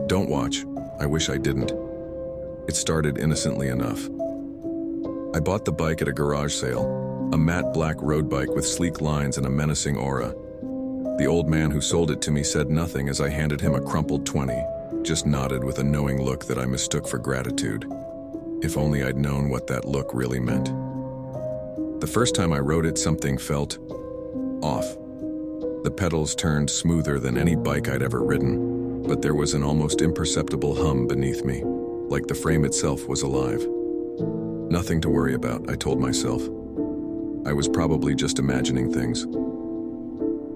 Don't watch. I wish I didn't. It started innocently enough. I bought the bike at a garage sale, a matte black road bike with sleek lines and a menacing aura. The old man who sold it to me said nothing as I handed him a crumpled 20, just nodded with a knowing look that I mistook for gratitude. If only I'd known what that look really meant. The first time I rode it, something felt off. The pedals turned smoother than any bike I'd ever ridden, but there was an almost imperceptible hum beneath me, like the frame itself was alive. Nothing to worry about, I told myself. I was probably just imagining things.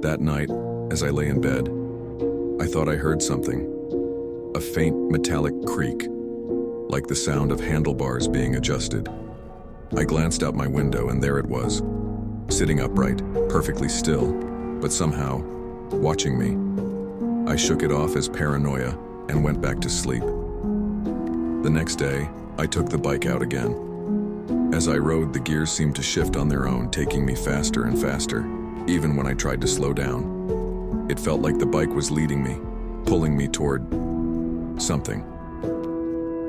That night, as I lay in bed, I thought I heard something. A faint metallic creak, like the sound of handlebars being adjusted. I glanced out my window and there it was, sitting upright, perfectly still, but somehow, watching me. I shook it off as paranoia and went back to sleep. The next day, I took the bike out again. As I rode, the gears seemed to shift on their own, taking me faster and faster, even when I tried to slow down. It felt like the bike was leading me, pulling me toward something.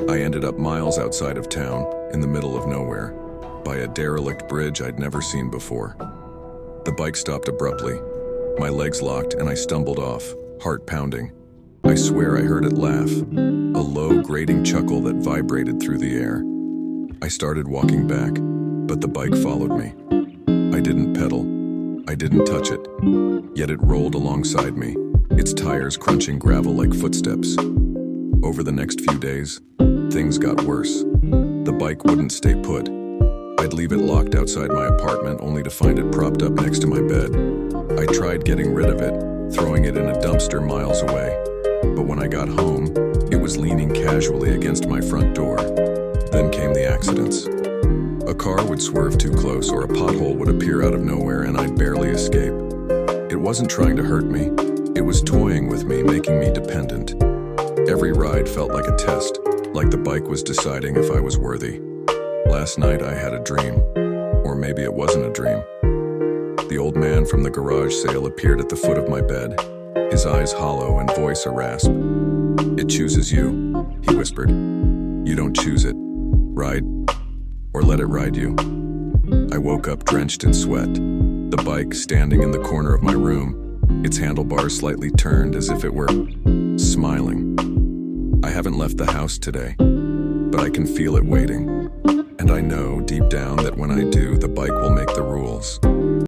I ended up miles outside of town, in the middle of nowhere, by a derelict bridge I'd never seen before. The bike stopped abruptly. My legs locked and I stumbled off, heart pounding. I swear I heard it laugh, a low, grating chuckle that vibrated through the air. I started walking back, but the bike followed me. I didn't pedal. I didn't touch it. Yet it rolled alongside me, its tires crunching gravel like footsteps. Over the next few days, things got worse. The bike wouldn't stay put. I'd leave it locked outside my apartment only to find it propped up next to my bed. I tried getting rid of it, throwing it in a dumpster miles away. But when I got home, it was leaning casually against my front door. Then came the accidents. A car would swerve too close or a pothole would appear out of nowhere and I'd barely escape. It wasn't trying to hurt me. It was toying with me, making me dependent. Every ride felt like a test, like the bike was deciding if I was worthy. Last night I had a dream, or maybe it wasn't a dream. The old man from the garage sale appeared at the foot of my bed, his eyes hollow and voice a rasp. "It chooses you," he whispered. "You don't choose it. Ride, or let it ride you." I woke up drenched in sweat, the bike standing in the corner of my room, its handlebars slightly turned as if it were smiling. I haven't left the house today, but I can feel it waiting. And I know deep down that when I do, the bike will make the rules.